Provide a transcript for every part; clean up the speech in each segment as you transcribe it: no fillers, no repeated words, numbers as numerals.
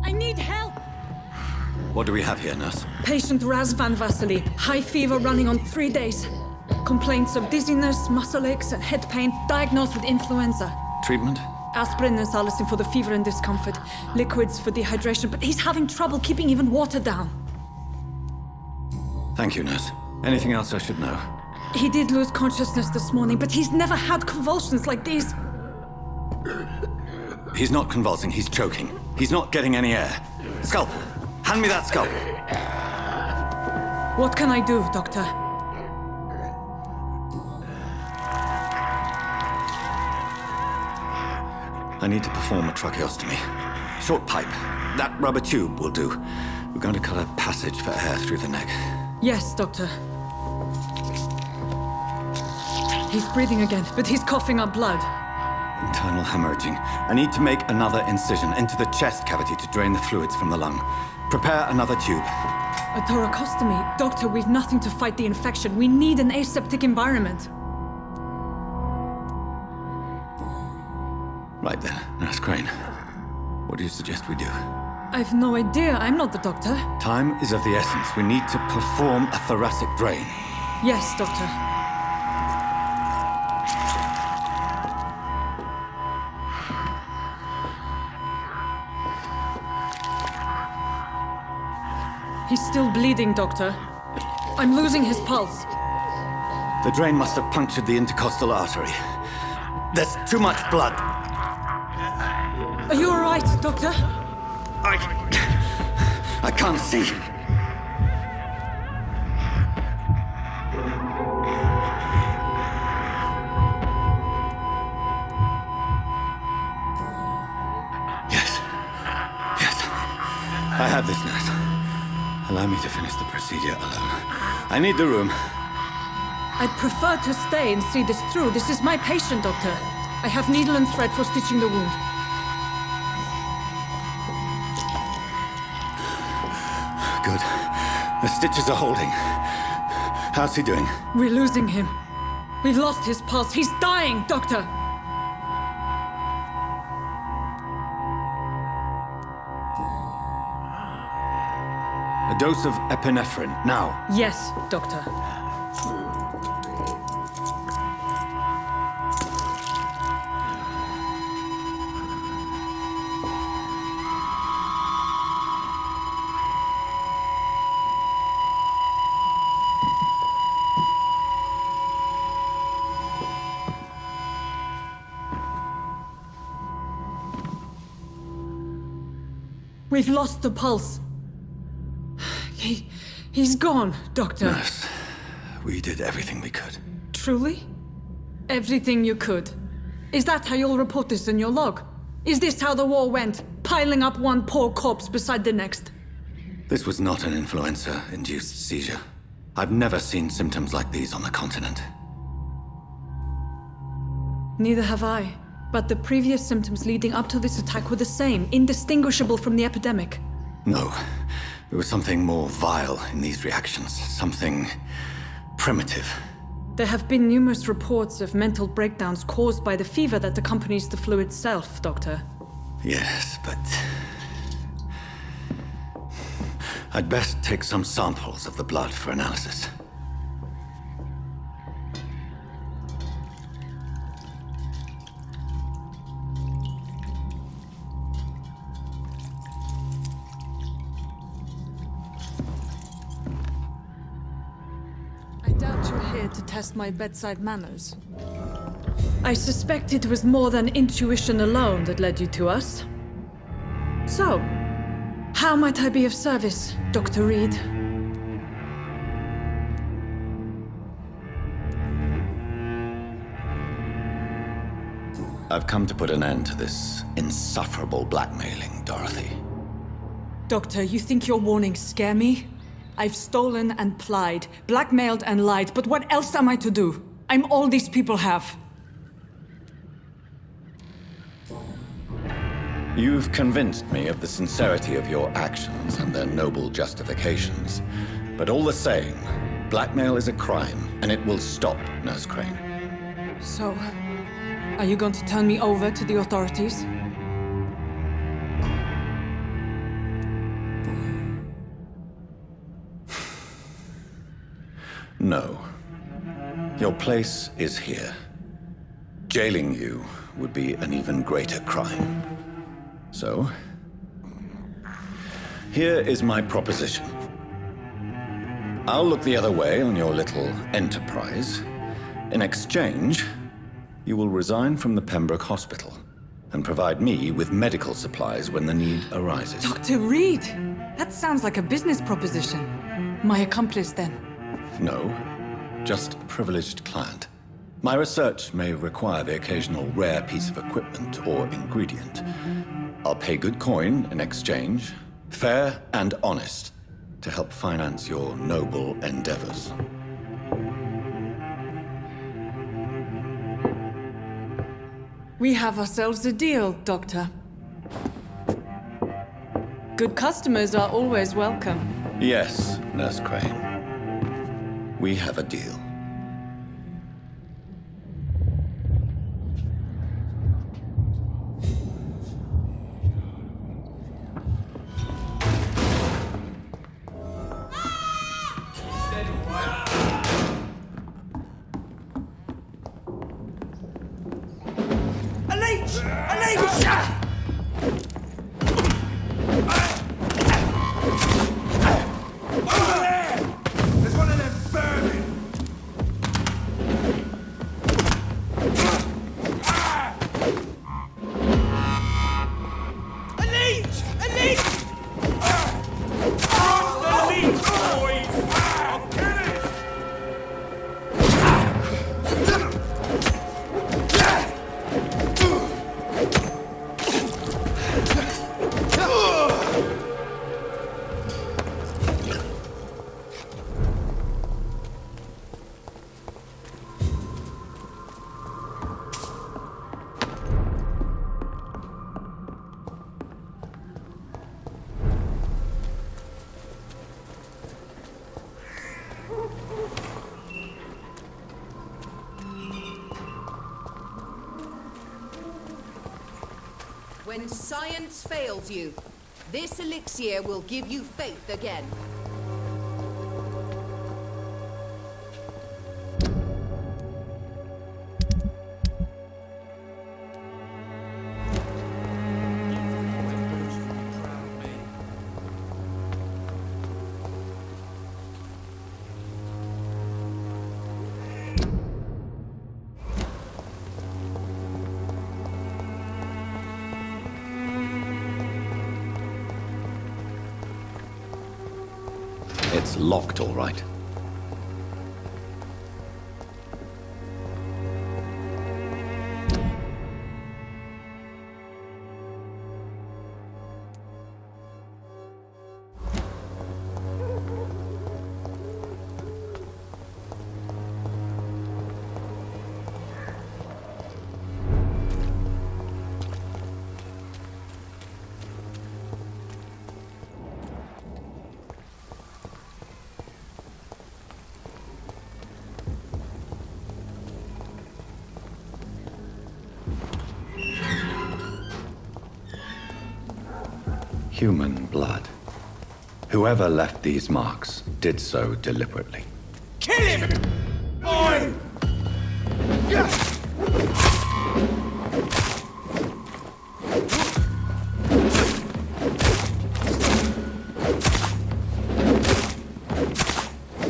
I need help! What do we have here, nurse? Patient Raz Van Vasily. High fever running on 3 days. Complaints of dizziness, muscle aches, and head pain. Diagnosed with influenza. Treatment? Aspirin and salicin for the fever and discomfort. Liquids for dehydration, but he's having trouble keeping even water down. Thank you, nurse. Anything else I should know? He did lose consciousness this morning, but he's never had convulsions like these. He's not convulsing, he's choking. He's not getting any air. Scalpel! Hand me that scalpel! What can I do, Doctor? I need to perform a tracheostomy. Short pipe. That rubber tube will do. We're going to cut a passage for air through the neck. Yes, Doctor. He's breathing again, but he's coughing up blood. Internal hemorrhaging. I need to make another incision into the chest cavity to drain the fluids from the lung. Prepare another tube. A thoracostomy? Doctor, we've nothing to fight the infection. We need an aseptic environment. Right then, Nurse Crane. What do you suggest we do? I've no idea. I'm not the doctor. Time is of the essence. We need to perform a thoracic drain. Yes, Doctor. He's still bleeding, Doctor. I'm losing his pulse. The drain must have punctured the intercostal artery. There's too much blood. Are you all right, Doctor? I can't see. Yes. I have this, nurse. Allow me to finish the procedure alone. I need the room. I'd prefer to stay and see this through. This is my patient, Doctor. I have needle and thread for stitching the wound. Good. The stitches are holding. How's he doing? We're losing him. We've lost his pulse. He's dying, Doctor! A dose of epinephrine, now. Yes, Doctor. We've lost the pulse. He's gone, Doctor. Nurse, we did everything we could. Truly? Everything you could? Is that how you'll report this in your log? Is this how the war went? Piling up one poor corpse beside the next? This was not an influenza-induced seizure. I've never seen symptoms like these on the continent. Neither have I. But the previous symptoms leading up to this attack were the same, indistinguishable from the epidemic. No. There was something more vile in these reactions. Something primitive. There have been numerous reports of mental breakdowns caused by the fever that accompanies the flu itself, Doctor. Yes, but... I'd best take some samples of the blood for analysis. I doubt you're here to test my bedside manners. I suspect it was more than intuition alone that led you to us. So, how might I be of service, Dr. Reed? I've come to put an end to this insufferable blackmailing, Dorothy. Doctor, you think your warnings scare me? I've stolen and plied, blackmailed and lied, but what else am I to do? I'm all these people have. You've convinced me of the sincerity of your actions and their noble justifications. But all the same, blackmail is a crime, and it will stop, Nurse Crane. So, are you going to turn me over to the authorities? No. Your place is here. Jailing you would be an even greater crime. So, here is my proposition. I'll look the other way on your little enterprise. In exchange, you will resign from the Pembroke Hospital and provide me with medical supplies when the need arises. Dr. Reed! That sounds like a business proposition. My accomplice, then? No, just a privileged client. My research may require the occasional rare piece of equipment or ingredient. I'll pay good coin in exchange, fair and honest, to help finance your noble endeavors. We have ourselves a deal, Doctor. Good customers are always welcome. Yes, Nurse Crane. We have a deal. When science fails you, this elixir will give you faith again. It's locked, all right. Human blood. Whoever left these marks did so deliberately. Kill him! Boy!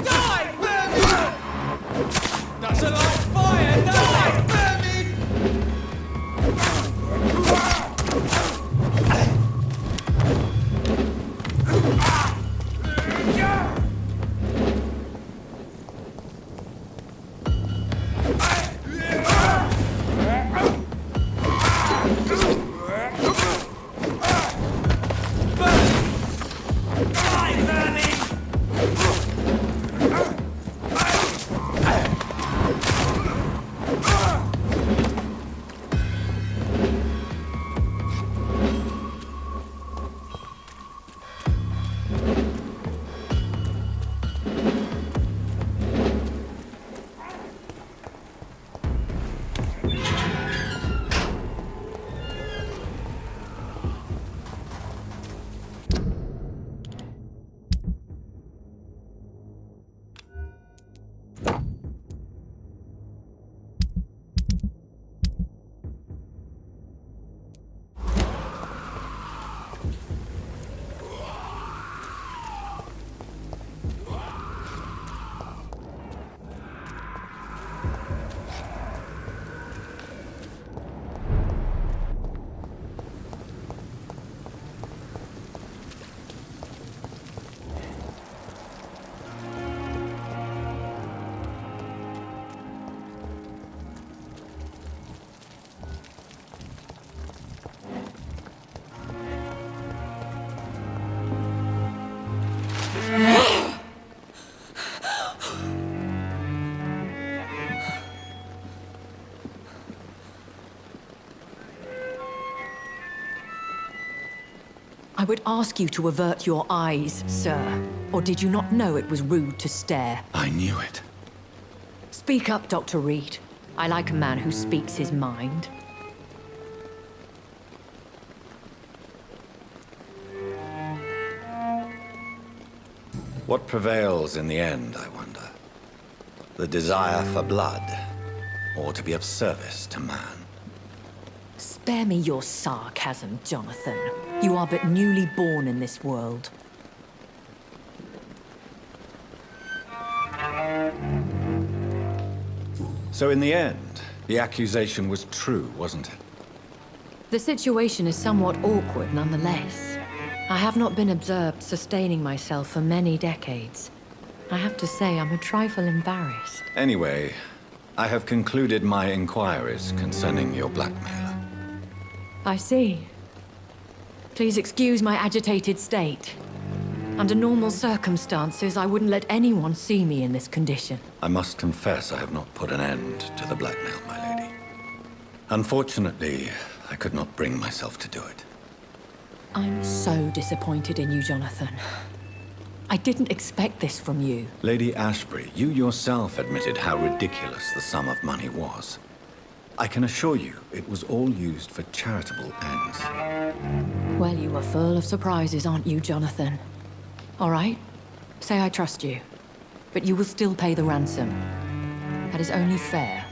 Die, vermin! Doesn't like fire, die, vermin! I would ask you to avert your eyes, sir. Or did you not know it was rude to stare? I knew it. Speak up, Dr. Reed. I like a man who speaks his mind. What prevails in the end, I wonder? The desire for blood, or to be of service to man? Spare me your sarcasm, Jonathan. You are but newly born in this world. So in the end, the accusation was true, wasn't it? The situation is somewhat awkward nonetheless. I have not been observed sustaining myself for many decades. I have to say I'm a trifle embarrassed. Anyway, I have concluded my inquiries concerning your blackmailer. I see. Please excuse my agitated state. Under normal circumstances, I wouldn't let anyone see me in this condition. I must confess I have not put an end to the blackmail, my lady. Unfortunately, I could not bring myself to do it. I'm so disappointed in you, Jonathan. I didn't expect this from you. Lady Ashbury, you yourself admitted how ridiculous the sum of money was. I can assure you, it was all used for charitable ends. Well, you are full of surprises, aren't you, Jonathan? All right, say I trust you. But you will still pay the ransom. That is only fair.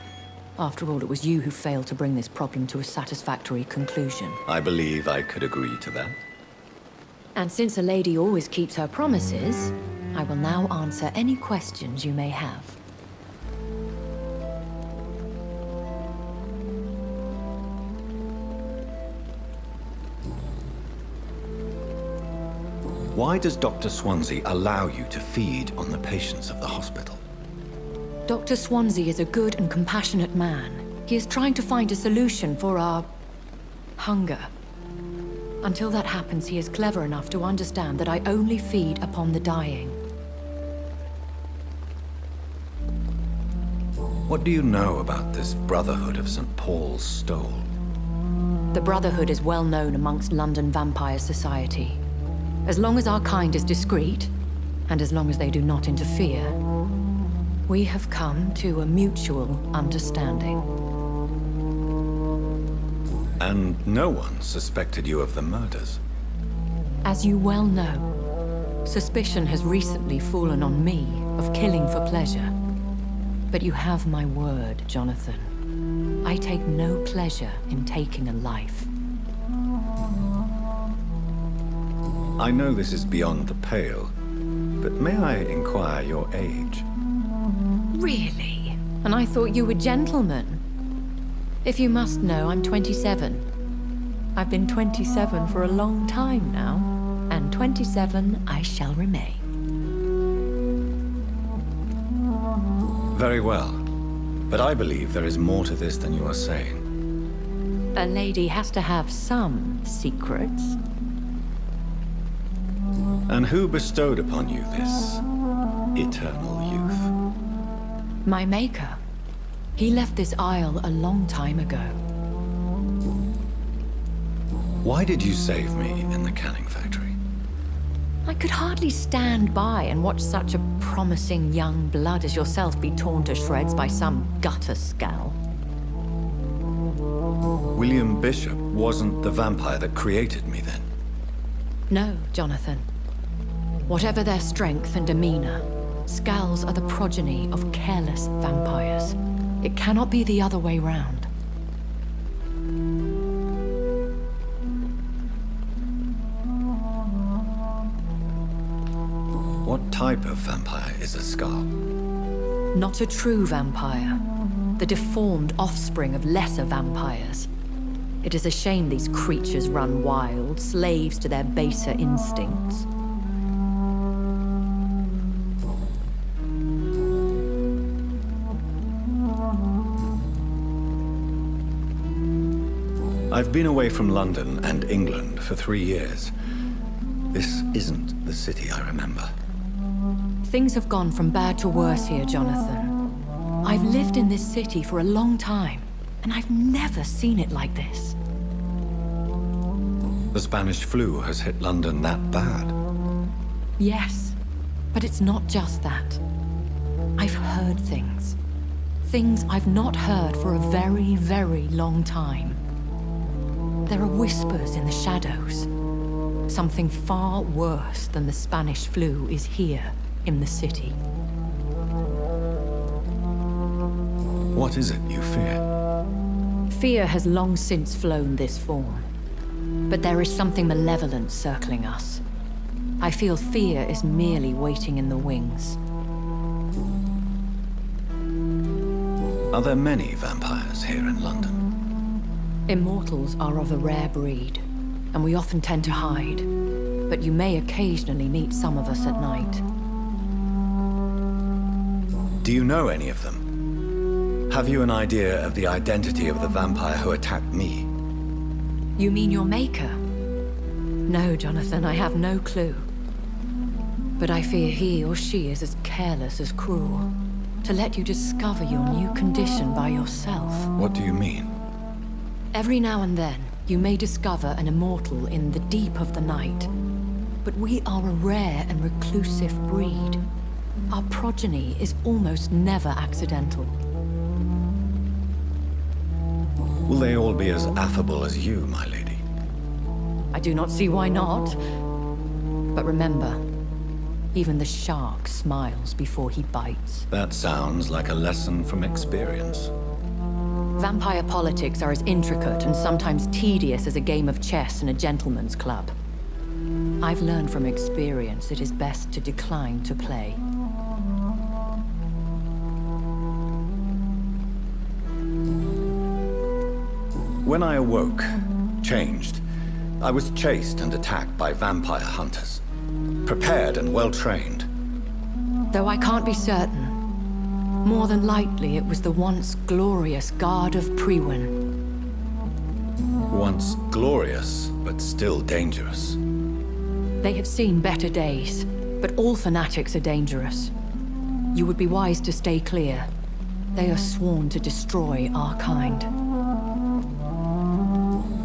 After all, it was you who failed to bring this problem to a satisfactory conclusion. I believe I could agree to that. And since a lady always keeps her promises, I will now answer any questions you may have. Why does Dr. Swansea allow you to feed on the patients of the hospital? Dr. Swansea is a good and compassionate man. He is trying to find a solution for our hunger. Until that happens, he is clever enough to understand that I only feed upon the dying. What do you know about this Brotherhood of St. Paul's Stole? The Brotherhood is well known amongst London Vampire Society. As long as our kind is discreet, and as long as they do not interfere, we have come to a mutual understanding. And no one suspected you of the murders? As you well know, suspicion has recently fallen on me of killing for pleasure. But you have my word, Jonathan. I take no pleasure in taking a life. I know this is beyond the pale, but may I inquire your age? Really? And I thought you were gentlemen. If you must know, I'm 27. I've been 27 for a long time now, and 27 I shall remain. Very well, but I believe there is more to this than you are saying. A lady has to have some secrets. And who bestowed upon you this eternal youth? My maker. He left this isle a long time ago. Why did you save me in the canning factory? I could hardly stand by and watch such a promising young blood as yourself be torn to shreds by some gutter scowl. William Bishop wasn't the vampire that created me then? No, Jonathan. Whatever their strength and demeanor, Scowls are the progeny of careless vampires. It cannot be the other way round. What type of vampire is a Scowl? Not a true vampire. The deformed offspring of lesser vampires. It is a shame these creatures run wild, slaves to their baser instincts. I've been away from London and England for 3 years. This isn't the city I remember. Things have gone from bad to worse here, Jonathan. I've lived in this city for a long time, and I've never seen it like this. The Spanish flu has hit London that bad. Yes, but it's not just that. I've heard things. Things I've not heard for a very, very long time. There are whispers in the shadows. Something far worse than the Spanish flu is here in the city. What is it you fear? Fear has long since flown this form. But there is something malevolent circling us. I feel fear is merely waiting in the wings. Are there many vampires here in London? Immortals are of a rare breed, and we often tend to hide. But you may occasionally meet some of us at night. Do you know any of them? Have you an idea of the identity of the vampire who attacked me? You mean your maker? No, Jonathan, I have no clue. But I fear he or she is as careless as cruel. To let you discover your new condition by yourself. What do you mean? Every now and then, you may discover an immortal in the deep of the night. But we are a rare and reclusive breed. Our progeny is almost never accidental. Will they all be as affable as you, my lady? I do not see why not. But remember, even the shark smiles before he bites. That sounds like a lesson from experience. Vampire politics are as intricate and sometimes tedious as a game of chess in a gentleman's club. I've learned from experience it is best to decline to play. When I awoke, changed, I was chased and attacked by vampire hunters. Prepared and well-trained. Though I can't be certain, more than likely it was the once glorious Guard of Priwen. Once glorious, but still dangerous. They have seen better days, but all fanatics are dangerous. You would be wise to stay clear. They are sworn to destroy our kind.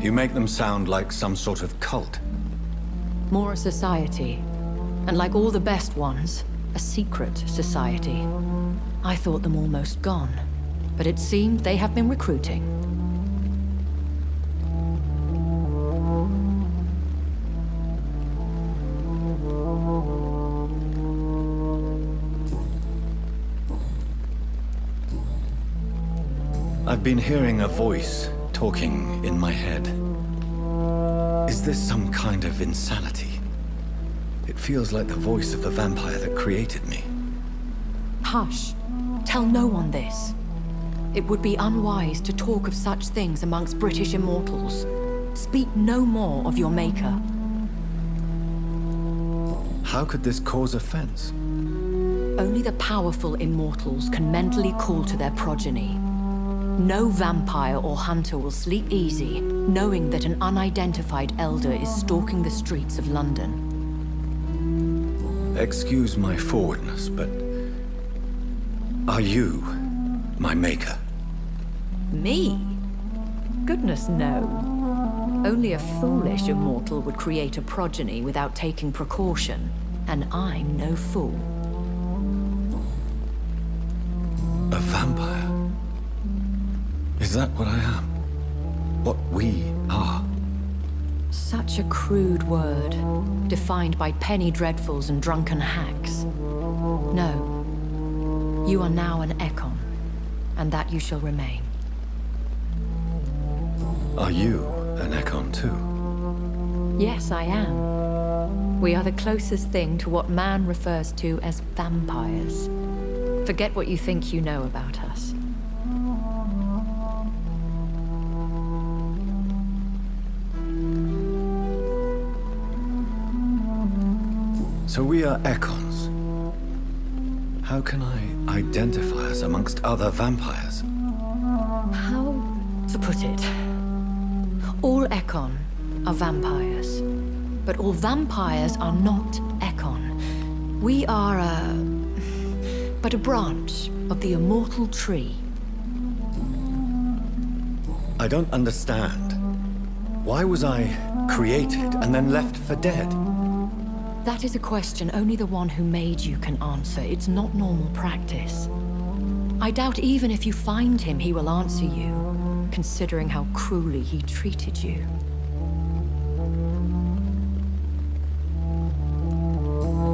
You make them sound like some sort of cult. More a society. And like all the best ones, a secret society. I thought them almost gone, but it seemed they have been recruiting. I've been hearing a voice talking in my head. Is this some kind of insanity? It feels like the voice of the vampire that created me. Hush. Tell no one this. It would be unwise to talk of such things amongst British immortals. Speak no more of your maker. How could this cause offense? Only the powerful immortals can mentally call to their progeny. No vampire or hunter will sleep easy, knowing that an unidentified elder is stalking the streets of London. Excuse my forwardness, but are you my maker? Me? Goodness, no. Only a foolish immortal would create a progeny without taking precaution, and I'm no fool. A vampire? Is that what I am? What we are? Such a crude word, defined by penny dreadfuls and drunken hacks. No. You are now an Ekon, and that you shall remain. Are you an Ekon too? Yes, I am. We are the closest thing to what man refers to as vampires. Forget what you think you know about us. So we are Ekons. How can I identify us amongst other vampires? How to put it? All Ekon are vampires. But all vampires are not Ekon. We are but a branch of the immortal tree. I don't understand. Why was I created and then left for dead? That is a question only the one who made you can answer. It's not normal practice. I doubt even if you find him, he will answer you, considering how cruelly he treated you.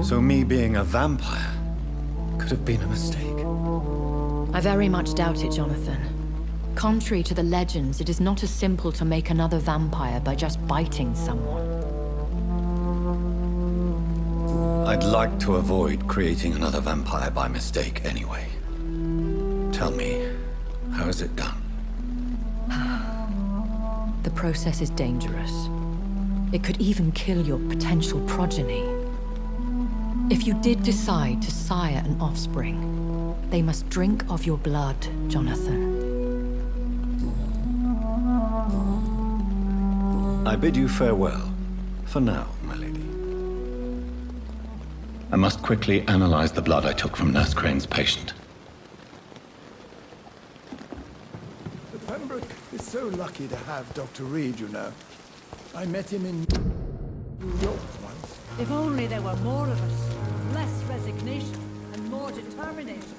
So me being a vampire could have been a mistake. I very much doubt it, Jonathan. Contrary to the legends, it is not as simple to make another vampire by just biting someone. I'd like to avoid creating another vampire by mistake anyway. Tell me, how is it done? The process is dangerous. It could even kill your potential progeny. If you did decide to sire an offspring, they must drink of your blood, Jonathan. I bid you farewell, for now, my lady. I must quickly analyze the blood I took from Nurse Crane's patient. The Pembroke is so lucky to have Dr. Reed, you know. I met him in New York once. If only there were more of us. Less resignation and more determination.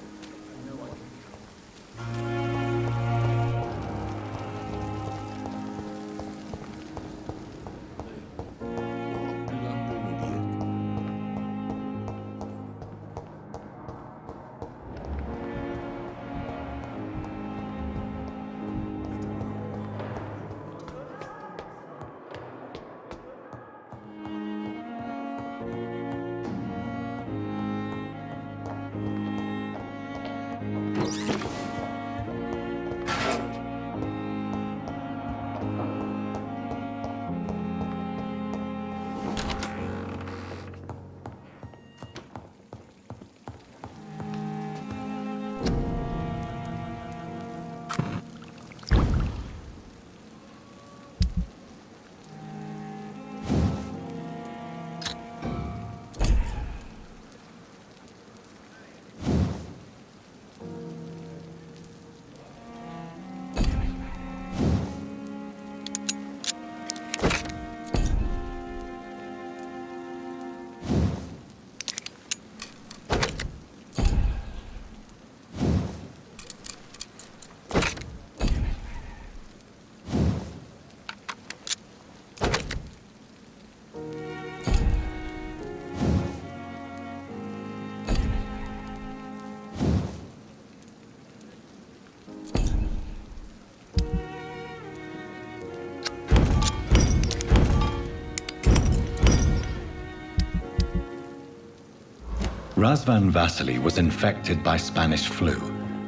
Razvan Vasily was infected by Spanish flu,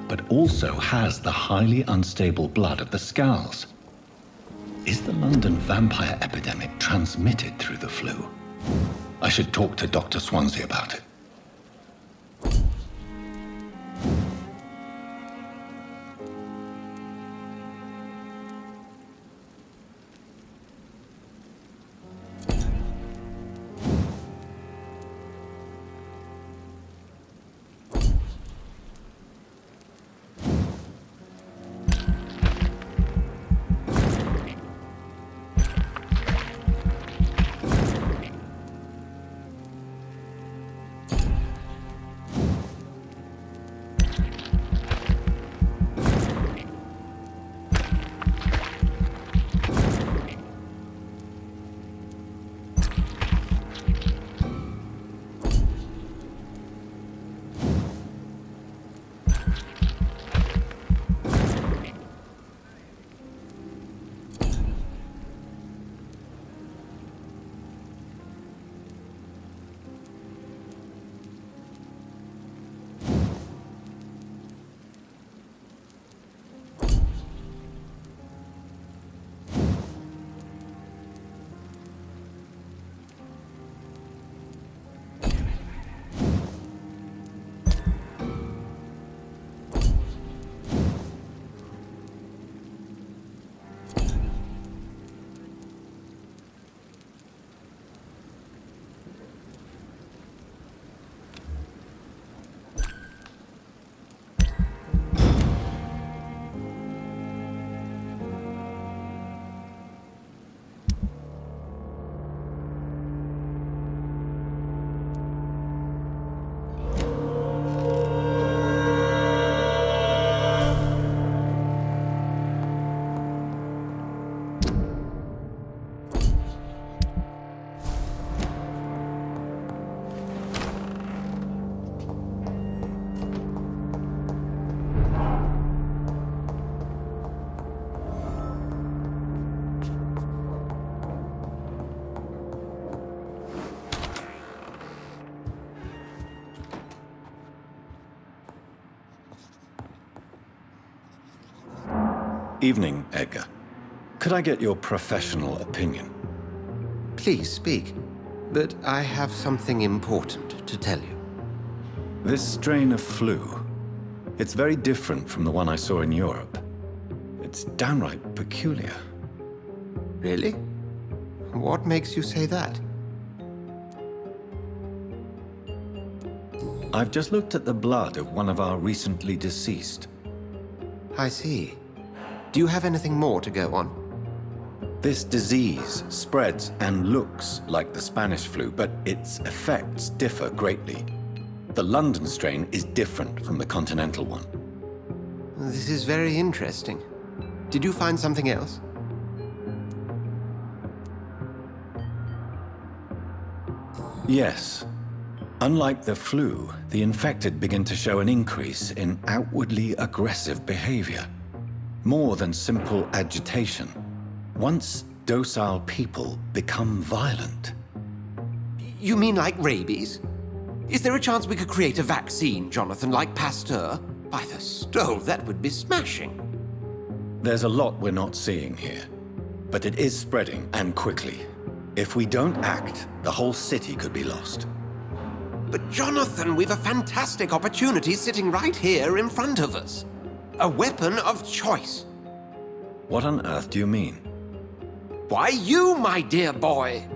but also has the highly unstable blood of the Scowls. Is the London vampire epidemic transmitted through the flu? I should talk to Dr. Swansea about it. Evening, Edgar. Could I get your professional opinion? Please speak, but I have something important to tell you. This strain of flu, it's very different from the one I saw in Europe. It's downright peculiar. Really? What makes you say that? I've just looked at the blood of one of our recently deceased. I see. Do you have anything more to go on? This disease spreads and looks like the Spanish flu, but its effects differ greatly. The London strain is different from the continental one. This is very interesting. Did you find something else? Yes. Unlike the flu, the infected begin to show an increase in outwardly aggressive behavior. More than simple agitation. Once docile people become violent. You mean like rabies? Is there a chance we could create a vaccine, Jonathan, like Pasteur? By the stove, that would be smashing. There's a lot we're not seeing here. But it is spreading, and quickly. If we don't act, the whole city could be lost. But Jonathan, we've a fantastic opportunity sitting right here in front of us. A weapon of choice. What on earth do you mean? Why, you, my dear boy.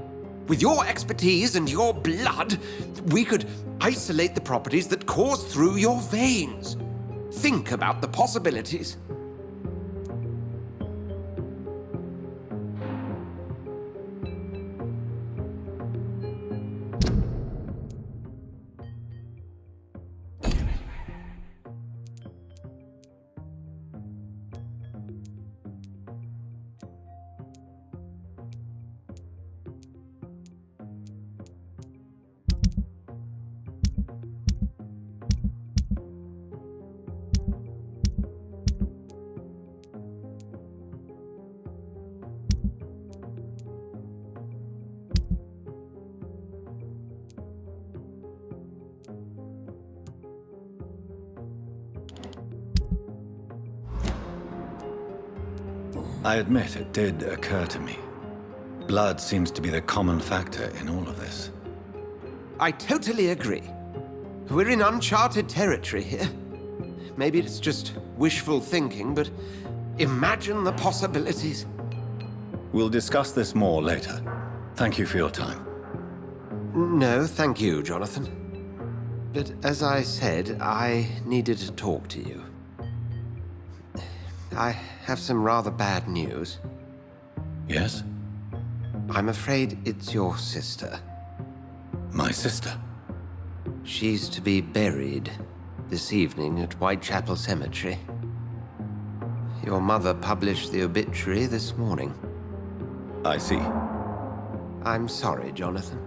With your expertise and your blood, we could isolate the properties that course through your veins. Think about the possibilities. I admit it did occur to me. Blood seems to be the common factor in all of this. I totally agree. We're in uncharted territory here. Maybe it's just wishful thinking, but imagine the possibilities. We'll discuss this more later. Thank you for your time. No, thank you, Jonathan. But as I said, I needed to talk to you. I have some rather bad news. Yes? I'm afraid it's your sister. My sister? She's to be buried this evening at Whitechapel Cemetery. Your mother published the obituary this morning. I see. I'm sorry, Jonathan.